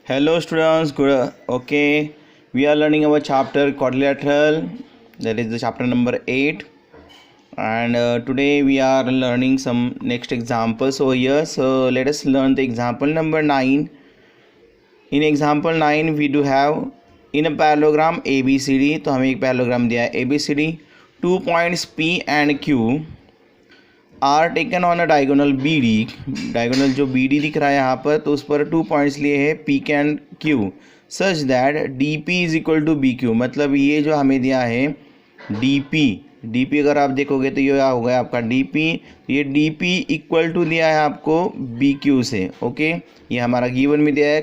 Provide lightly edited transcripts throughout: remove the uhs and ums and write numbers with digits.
Hello students, good. Okay, we are learning our chapter quadrilateral. That is the chapter number 8, and today we are learning some next examples over here. So let us learn the example number 9. In example 9 we do have in a parallelogram ABCD. तो हमें एक parallelogram दिया है ABCD. 2 points P and Q are taken on a diagonal B D. Diagonal जो B D दिख रहा है यहाँ पर, तो उस पर 2 पॉइंट्स लिए हैं P and Q such that D P is equal to B Q. मतलब ये जो हमें दिया है डी पी अगर आप देखोगे तो ये हो गया आपका डी पी. ये डी पी इक्वल टू दिया है आपको बी क्यू से. ओके, ये हमारा गिवन में दिया है.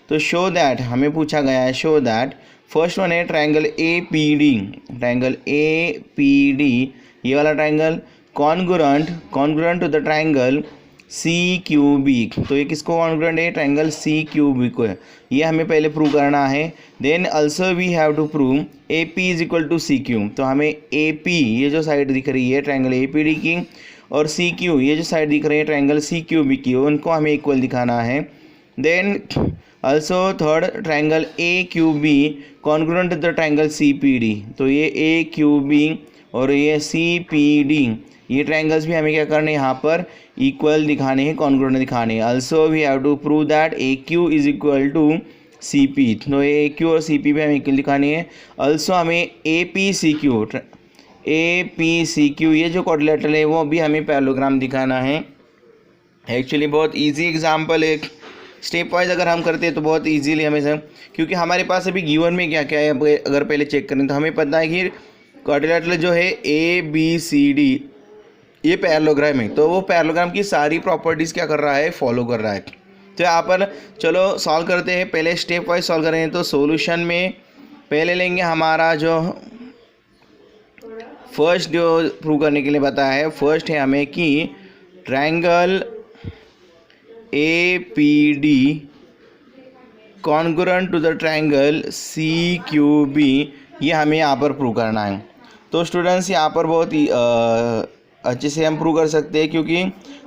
तो शो दैट हमें पूछा गया है, शो दैट फर्स्ट वन है triangle A P D. Triangle A P D, ये वाला triangle congruent to the triangle C Q B. तो ये किसको कॉन्ग्रुएंट है? ट्रायंगल सी क्यू बी को है. ये हमें पहले प्रूव करना है. Then also we have to prove A P is equal to C Q. तो हमें ए पी, ये जो साइड दिख रही है ट्रायंगल ए पी डी की, और सी क्यू, ये जो साइड दिख रही है ट्रायंगल सी क्यू बी की, उनको हमें इक्वल दिखाना है. Then also third triangle A Q B congruent to the triangle C P D. तो ये ए क्यू बी और ये सी पी डी, ये ट्रायंगल्स भी हमें क्या करने हैं यहाँ पर इक्वल दिखाने हैं, कॉन्ग्रुएंट दिखाने हैं. Also we have to prove that A Q is equal to C P. तो ए क्यू और सी पी भी हमें इक्वल दिखाने हैं. अल्सो हमें ए पी सी क्यू, ये जो क्वाड्रिलेटरल है वो भी हमें पैरेललोग्राम दिखाना है. एक्चुअली बहुत ईजी एग्जाम्पल है. स्टेप वाइज अगर हम करते हैं तो बहुत ईजीली हमें सब, क्योंकि हमारे पास अभी गिवन में क्या क्या है अगर पहले चेक करें तो हमें पता है कि क्वाड्रिलेटरल जो है ए बी सी डी, ये पैरेललोग्राम है. तो वो पैरेललोग्राम की सारी प्रॉपर्टीज़ क्या कर रहा है, फॉलो कर रहा है. तो यहाँ पर चलो सॉल्व करते हैं. पहले स्टेप वाइज सॉल्व करेंगे. तो सॉल्यूशन में पहले लेंगे हमारा जो फर्स्ट जो प्रूव करने के लिए बताया है, फर्स्ट है हमें कि triangle A P D congruent to the triangle C Q B, ये हमें यहाँ पर प्रूव करना है. तो स्टूडेंट्स यहाँ पर बहुत ही अच्छे से हम प्रूव कर सकते हैं, क्योंकि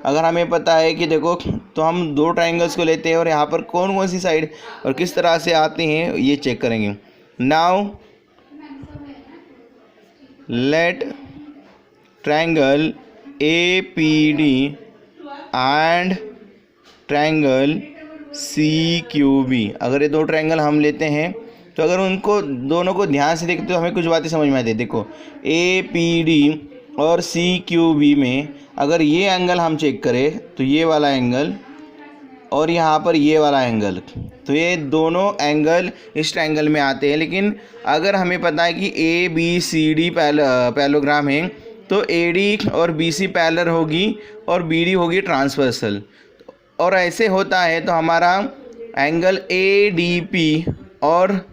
अगर हमें पता है कि देखो, तो हम दो ट्रायंगल्स को लेते हैं और यहाँ पर कौन कौन सी साइड और किस तरह से आते हैं ये चेक करेंगे. Now let triangle A P D and triangle C Q B, अगर ये दो ट्रायंगल हम लेते हैं तो अगर उनको दोनों को ध्यान से देखते तो हमें कुछ बातें समझ में आती है. देखो ए पी डी और सी क्यू बी में अगर ये एंगल हम चेक करें तो ये वाला एंगल और यहाँ पर ये वाला एंगल, तो ये दोनों एंगल इस ट्रायंगल में आते हैं. लेकिन अगर हमें पता है कि A B C D parallelogram है, तो ए डी और बी सी पैरेलल होगी और बी डी होगी ट्रांसवर्सल. और ऐसे होता है तो हमारा एंगल ए डी पी और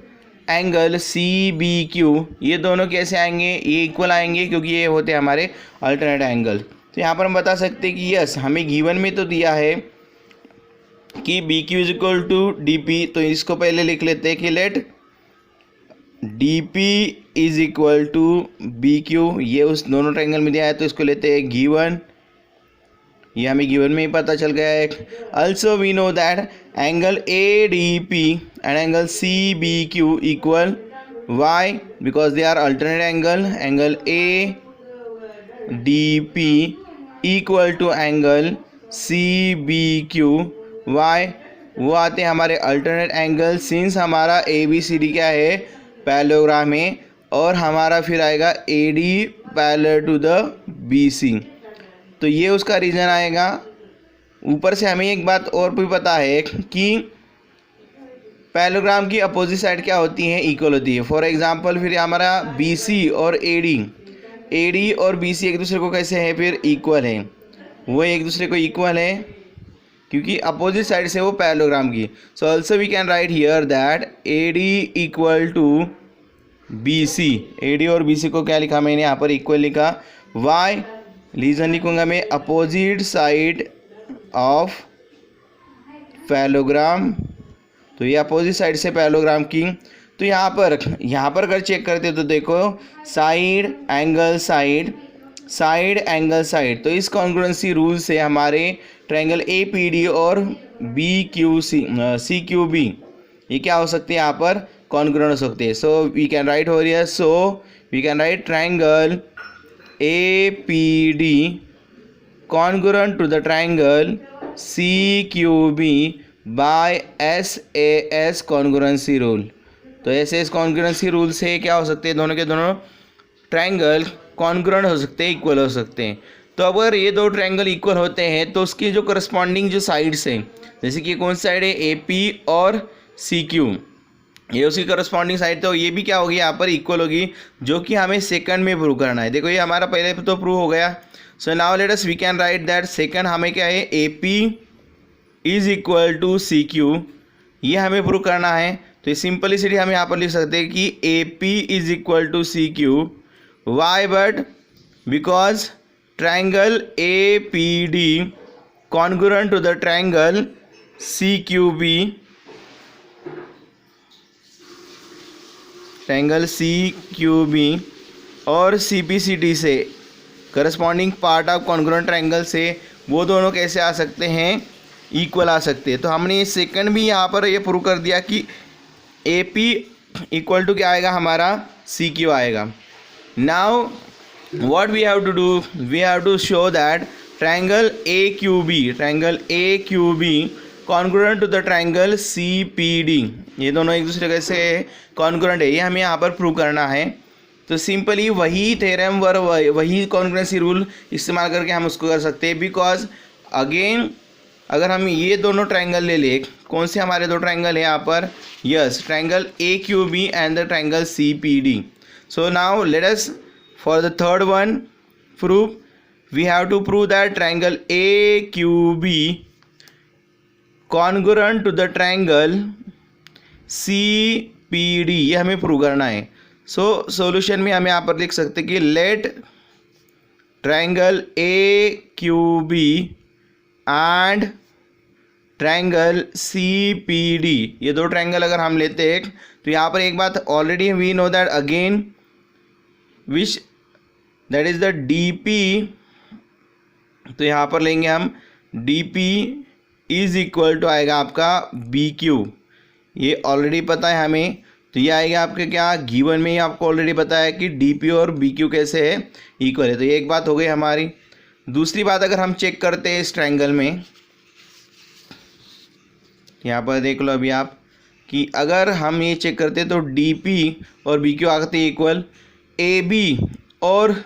एंगल सी बी क्यू, ये दोनों कैसे आएंगे, ये इक्वल आएंगे, क्योंकि ये होते हैं हमारे अल्टरनेट एंगल. तो यहाँ पर हम बता सकते हैं कि यस, हमें गिवन में तो दिया है कि B Q is equal to D P. तो इसको पहले लिख लेते हैं कि let D P is equal to B Q. ये उस दोनों ट्रायंगल में दिया है तो इसको लेते हैं गिवन. ये हमें गिवन में ही पता चल गया है. Also we know that angle A D P and angle C B Q equal. Why? Because they are alternate angle. Angle A D P equal to angle C B Q. Why? वो आते हैं हमारे alternate angle, since हमारा ए B C D क्या है, parallelogram है, और हमारा फिर आएगा A D parallel to the B C. तो ये उसका रीज़न आएगा. ऊपर से हमें एक बात और भी पता है कि पैरेललोग्राम की अपोजिट साइड क्या होती है, इक्वल होती है. फॉर एग्जांपल फिर हमारा बी सी और ए डी और बी सी एक दूसरे को कैसे है, फिर इक्वल है. वो एक दूसरे को इक्वल है क्योंकि अपोजिट साइड से वो पैरेललोग्राम की. So also we can write here that A D equal to B C. A D और बी सी को क्या लिखा मैंने यहाँ पर, इक्वल लिखा. वाई? रीज़न लिखूंगा मैं, अपोजिट साइड ऑफ पैरेललोग्राम. तो ये अपोजिट साइड से पैरेललोग्राम की. तो यहाँ पर अगर चेक करते तो देखो साइड एंगल साइड. तो इस कॉन्ग्रुएंसी रूल से हमारे ट्रायंगल ए पी डी और B Q C Q B ये क्या हो सकती है यहाँ पर, कॉन्ग्रुएंट हो सकती है। So we can write over here, so we can write triangle APD congruent to the triangle CQB by SAS congruency rule। तो SAS congruency rule से क्या हो सकते हैं, दोनों के दोनों ट्राइंगल कॉन्ग्रुएंट हो सकते हैं, इक्वल हो सकते हैं। तो अगर ये दो ट्राइंगल इक्वल होते हैं तो उसकी जो करस्पॉन्डिंग जो साइड्स हैं, जैसे कि कौन सी साइड है, AP और CQ, ये उसकी करस्पॉन्डिंग साइड, तो ये भी क्या होगी यहाँ पर, इक्वल होगी, जो कि हमें सेकंड में प्रूव करना है। देखो ये हमारा पहले तो प्रूव हो गया। So now let us we can write that second हमें क्या है, AP is equal to CQ, ये हमें प्रूव करना है। तो ये सिंपलिसिटी हम यहाँ पर लिख सकते हैं कि AP is equal to CQ। Why? But because triangle APD congruent to the triangle CQB, triangle CQB और CPCD से corresponding part of congruent triangle से वो दोनों कैसे आ सकते हैं, इक्वल आ सकते हैं। तो हमने सेकंड भी यहाँ पर ये प्रूव कर दिया कि AP इक्वल टू क्या आएगा, हमारा CQ आएगा। Now what we have to do, we have to show that triangle AQB congruent to the triangle CPD, ये दोनों एक दूसरे के से कॉन्ग्रुएंट है, ये हमें यहाँ पर प्रूव करना है। तो सिंपली वही थ्योरम और वही कॉन्ग्रुएंसी रूल इस्तेमाल करके हम उसको कर सकते हैं। बिकॉज अगेन अगर हम ये दोनों ट्राइंगल ले लें, कौन से हमारे दो ट्राइंगल है यहाँ पर, yes, triangle AQB and the triangle CPD। So now let us for the third one prove, we have to prove that triangle AQB congruent to the triangle CPD, ये हमें प्रूव करना है। सो सॉल्यूशन में हम यहाँ पर लिख सकते हैं कि let triangle AQB and triangle CPD, ये दो ट्राइंगल अगर हम लेते हैं तो यहाँ पर एक बात already we know that again which that is the DP, तो यहाँ पर लेंगे हम DP इज इक्वल टू आएगा आपका BQ, ये ऑलरेडी पता है हमें। तो ये आएगा आपके क्या, गिवन में ही आपको ऑलरेडी पता है कि DP और BQ कैसे है, इक्वल है। तो ये एक बात हो गई हमारी। दूसरी बात अगर हम चेक करते हैं इस ट्रायंगल में, यहाँ पर देख लो अभी आप कि अगर हम ये चेक करते तो DP और BQ आते हैं इक्वल, AB और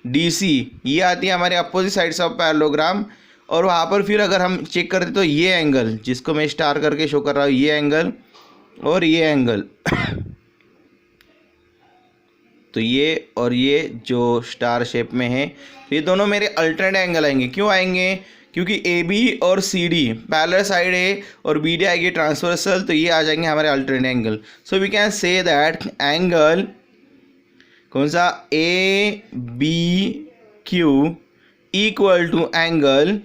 DC ये आती है हमारे अपोजिट साइड्स ऑफ पैरेललोग्राम। और वहाँ पर फिर अगर हम चेक करते तो ये एंगल जिसको मैं स्टार करके शो कर रहा हूँ, ये एंगल और ये एंगल तो ये और ये जो स्टार शेप में है, तो ये दोनों मेरे अल्टरनेट एंगल आएंगे। क्यों आएंगे? क्योंकि AB और CD पैरेलल साइड है और BD आएगी ट्रांसवर्सल, तो ये आ जाएंगे हमारे alternate angle. So we can say that angle कौन सा, ABQ equal to angle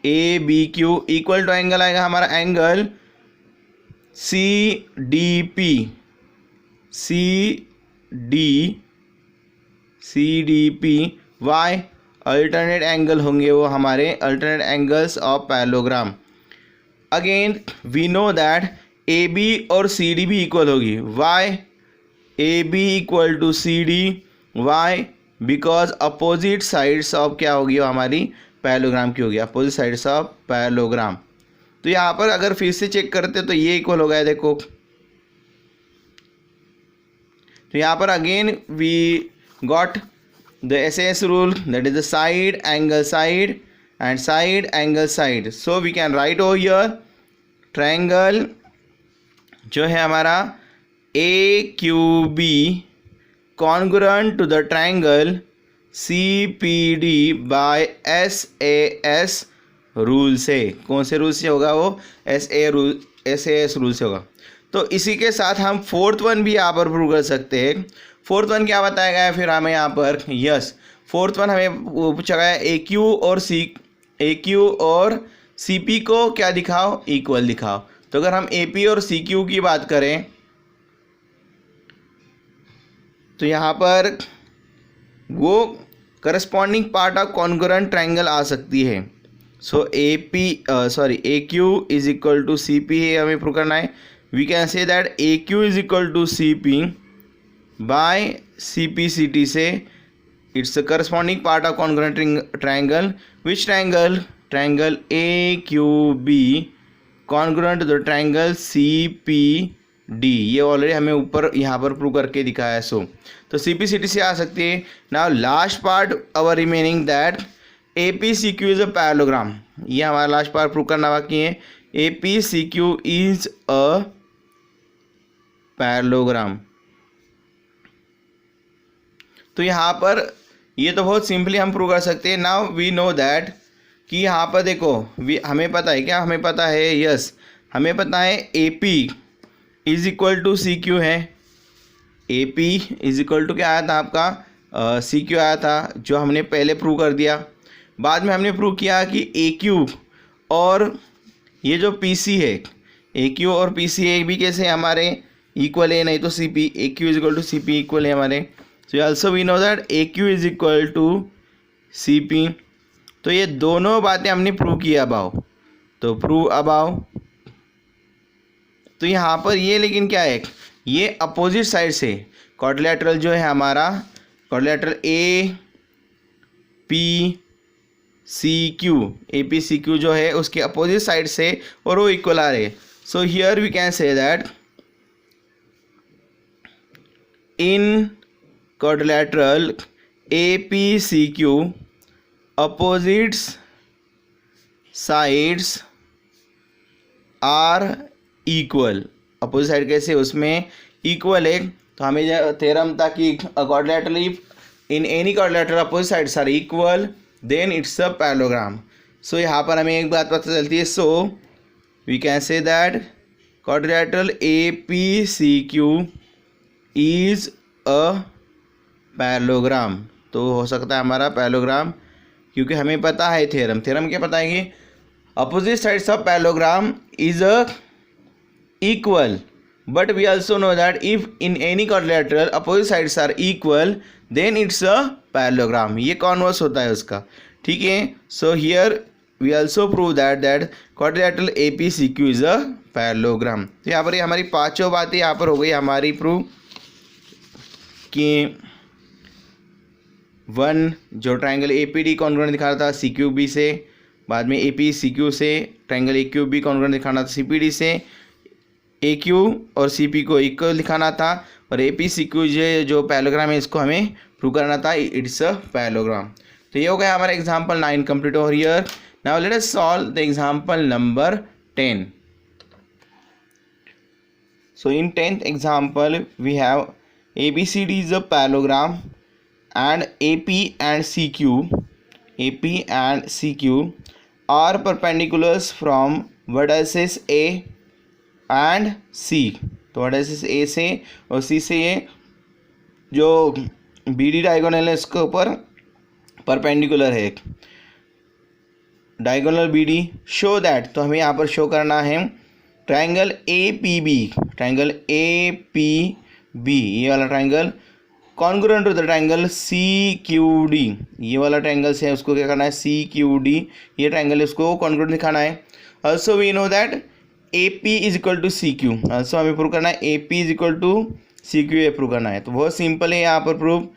ABQ equal to angle आएगा हमारा angle CDP। Why? Alternate angle होंगे वो हमारे alternate angles of parallelogram. Again we know that AB और CD भी equal होगी। Why? AB equal to CD। Why? Because opposite sides of क्या होगी वो हमारी पैरेललोग्राम की होगी, अपोजिट साइड्स ऑफ पैरेललोग्राम। तो यहाँ पर अगर फिर से चेक करते तो ये इक्वल हो गया, देखो। तो यहाँ पर again we got the SAS rule, that is the side angle side and side angle side. So we can write over here triangle जो है हमारा AQB congruent to the triangle CPD by SAS rule से। कौन से rule से होगा वो? SAS rule से होगा। तो इसी के साथ हम फोर्थ वन भी यहाँ पर प्रूव कर सकते हैं। फोर्थ वन क्या बताया गया है फिर हमें यहाँ पर? यस, फोर्थ वन हमें पूछा गया है AQ और CP को क्या दिखाओ, इक्वल दिखाओ। तो अगर हम AP और CQ की बात करें तो यहाँ पर वो corresponding part of congruent triangle आ सकती है। So AQ is equal to CP है हमें प्रूव करना है। We can say that A Q is equal to C P by C P C T से it's the corresponding part of congruent triangle. Which triangle? Triangle A Q B congruent the triangle C P D. ये already हमें ऊपर यहाँ पर prove करके दिखाया है. सो तो सी पी सी टी से आ सकती है. Now last part our remaining that A P C Q is a parallelogram. ये हमारा लास्ट पार्ट प्रूव करना बाकी है. A P C Q is a parallelogram. तो यहाँ पर ये तो बहुत सिंपली हम प्रूव कर सकते हैं. नाउ वी नो दैट कि यहाँ पर देखो हमें पता है क्या? हमें पता है, यस हमें पता है A P is equal to C Q है. A P is equal to क्या आया था आपका? सी क्यू आया था, जो हमने पहले प्रूव कर दिया. बाद में हमने प्रूव किया कि ए क्यू और ये जो पी सी है, ए क्यू और पी सी ए भी कैसे हमारे इक्वल है, नहीं तो C P. A Q is equal to C P equal है हमारे. So also we know that A Q is equal to C P. तो ये दोनों बातें हमने प्रूव किया अबाव. तो प्रूव अबाव. तो यहाँ पर ये लेकिन क्या है, ये अपोजिट साइड से क्वाड्रिलेटरल जो है हमारा, quadrilateral A P C Q, A P C Q जो है उसके अपोजिट साइड से और वो इक्वल आ रहे. So here we can say that in quadrilateral A P C Q opposites sides are equal. Opposite side कैसे? उसमें इक्वल है. तो हमें थ्योरम था कि quadrilateral in any quadrilateral opposite sides are equal then it's a parallelogram. So यहाँ पर हमें एक बात पता चलती है. So we can say that quadrilateral A P C Q is a parallelogram. तो हो सकता है हमारा पैरेललोग्राम, क्योंकि हमें पता है थ्योरम. थ्योरम क्या पता है कि opposite sides of parallelogram is a equal, but we also know that if in any quadrilateral opposite sides are equal then it's a parallelogram. ये कॉन्वर्स होता है उसका. ठीक है. So here we also prove that quadrilateral A P C Q is a parallelogram. तो यहाँ पर ये हमारी पांचों बातें यहाँ पर हो गई हमारी प्रूव कि वन जो triangle A P D congruent दिखा रहा था सी क्यू बी से, बाद में ए पी सी क्यू से triangle A Q B congruent दिखाना था सी पी डी से, ए क्यू और सी पी को इक्वल दिखाना था, और ए पी सी क्यू जो पैरेललोग्राम है इसको हमें प्रूव करना था इट्स अ पैरेललोग्राम. तो ये हो गया हमारा example 9 complete over here. Now let us solve the example number 10. So in 10th example we have ABCD is a parallelogram and AP and CQ are perpendiculars from vertices A and C. तो vertices A से और C से ये जो BD diagonal है इसके ऊपर perpendicular है. डायगोनल BD शो दैट, तो हमें यहाँ पर शो करना है ट्राइंगल APB, ट्राइंगल APB ये वाला triangle congruent to the triangle CQD. ये वाला ट्राइंगल से उसको क्या करना है CQD, ये ट्राइंगल उसको कॉन्ग्रुएंट दिखाना है. Also we know that AP is equal to CQ. Also हमें प्रूव करना है AP is equal to CQ ये प्रूव करना है. तो बहुत सिंपल है यहाँ पर प्रूव.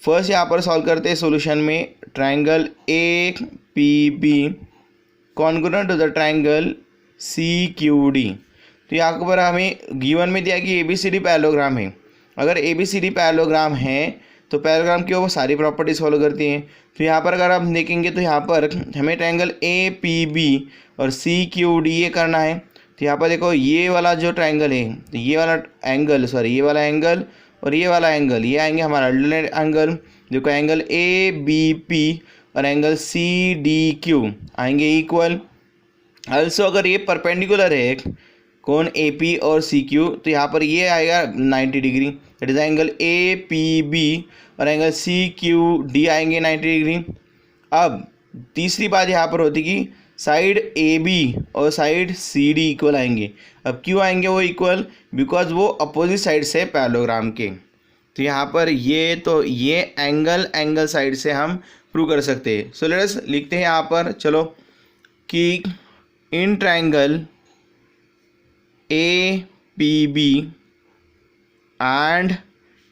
फर्स्ट यहाँ पर सॉल्व करते हैं सॉल्यूशन में triangle APB congruent to the triangle CQD. तो यहाँ पर हमें गिवन में दिया कि ABCD पैरेललोग्राम है. अगर ABCD पैरेललोग्राम है तो पैरेललोग्राम की वो सारी प्रॉपर्टीज फॉलो करती हैं. तो यहाँ पर अगर आप देखेंगे तो यहाँ पर हमें ट्राइंगल APB और CQD ये करना है. तो यहाँ पर देखो ये वाला जो ट्राइंगल है, तो ये वाला एंगल ये वाला एंगल और ये वाला एंगल ये आएंगे हमारा अल्टरनेट एंगल. देखो एंगल ABP और एंगल CDQ आएंगे इक्वल. ऑल्सो अगर ये परपेंडिकुलर है कौन AP और CQ, तो यहाँ पर ये आएगा 90 degree, that is angle APB और एंगल CQD आएंगे 90 डिग्री. अब तीसरी बात यहाँ पर होती कि साइड AB और साइड CD इक्वल आएंगे. अब क्यों आएंगे वो इक्वल? बिकॉज वो अपोजिट साइड से पैरेललोग्राम के. तो यहाँ पर ये एंगल साइड से हम प्रूव कर सकते हैं. सो लेट अस लिखते हैं यहाँ पर, चलो कि in triangle APB and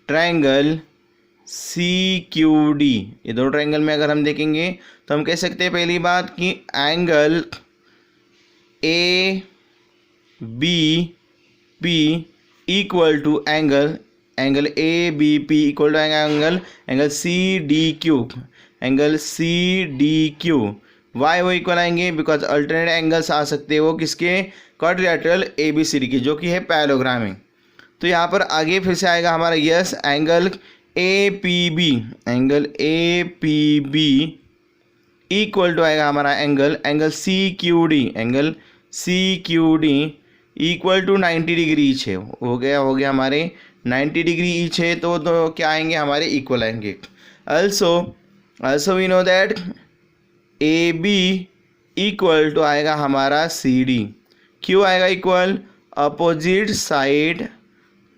triangle CQD, ये दो ट्रायंगल में अगर हम देखेंगे तो हम कह सकते हैं पहली बात कि angle ABP equal to angle ABP equal to angle CDQ। Why वो इक्वल आएंगे बिकॉज अल्टरनेट एंगल्स आ सकते हैं वो किसके, क्वाड्रिलेटरल ABCD की, जो कि है पैरेललोग्राम। तो यहाँ पर आगे फिर से आएगा हमारा yes angle APB equal to आएगा हमारा angle CQD equal to 90 degree each है। हो गया हमारे 90 डिग्री ईच है, तो क्या आएंगे हमारे इक्वल आएंगे। also we know that AB equal to आएगा हमारा CD। क्यों आएगा equal, opposite side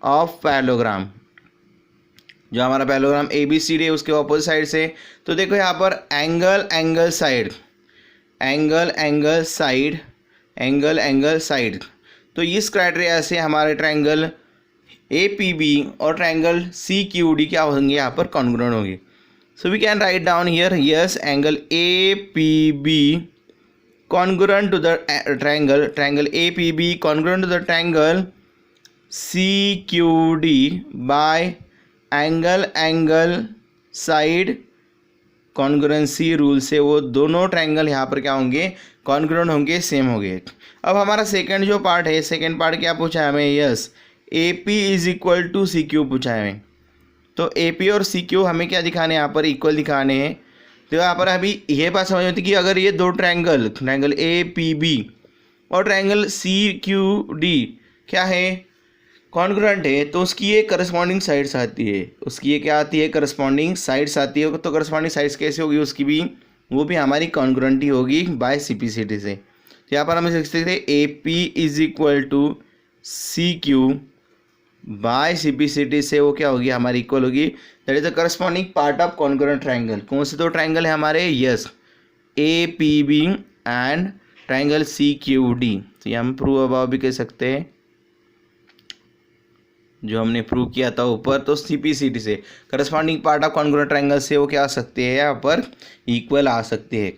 of parallelogram, जो हमारा पैरेललोग्राम ABCD है उसके ऑपोजिट साइड से। तो देखो यहाँ पर एंगल साइड, तो इस क्राइटेरिया से हमारे ट्रायंगल APB और ट्रायंगल CQD क्या होंगे, यहाँ पर कॉन्ग्रुएंट होंगे। So we can write down here yes angle APB congruent to the triangle APB congruent to the triangle CQD by angle side congruency rule से वो दोनों ट्रायंगल यहाँ पर क्या होंगे, कॉन्ग्रुएंट होंगे, सेम होंगे। अब हमारा सेकंड जो पार्ट है, सेकंड पार्ट क्या पूछा है हमें, yes AP is equal to CQ पूछा है हमें। तो AP और CQ हमें क्या दिखाने हैं, यहाँ पर इक्वल दिखाने हैं। तो यहाँ पर अभी ये बात समझ में आती है कि अगर ये दो ट्रायंगल APB और ट्रायंगल CQD क्या है, कॉन्ग्रुएंट है, तो उसकी ये करस्पॉन्डिंग साइड्स आती है, उसकी ये क्या आती है, करस्पॉन्डिंग साइड्स आती है। तो करस्पॉन्डिंग साइड्स कैसे होगी उसकी भी, वो भी हमारी कॉन्ग्रुएंट ही होगी बाय CPCD से। तो यहाँ पर हम लिख सकते थे AP is equal to CQ by CPCD से वो क्या होगी, हमारी इक्वल होगी। That is the corresponding part of congruent triangle. कौन से दो ट्रायंगल है हमारे, yes APB and triangle CQD। तो ये हम प्रूव अबाव भी कह सकते हैं, जो हमने प्रूव किया था ऊपर। तो CPCD से corresponding part of congruent triangle से वो क्या आ सकते हैं, यहाँ पर इक्वल आ सकते हैं।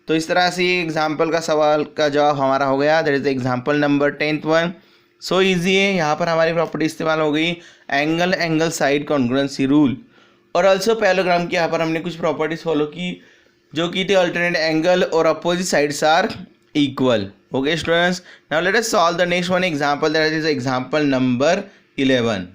तो इस तरह से एग्जाम्पल का सवाल का जवाब हमारा हो गया। That is example number 10th one. So easy है, यहाँ पर हमारी प्रॉपर्टी इस्तेमाल हो गई एंगल साइड कॉन्ग्रुएंसी रूल, और ऑल्सो पैरेललोग्राम की यहाँ पर हमने कुछ प्रॉपर्टीज फॉलो की, जो कि थे अल्टरनेट एंगल और opposite sides are equal. Okay students, now let us solve the next one example, that is example number 11।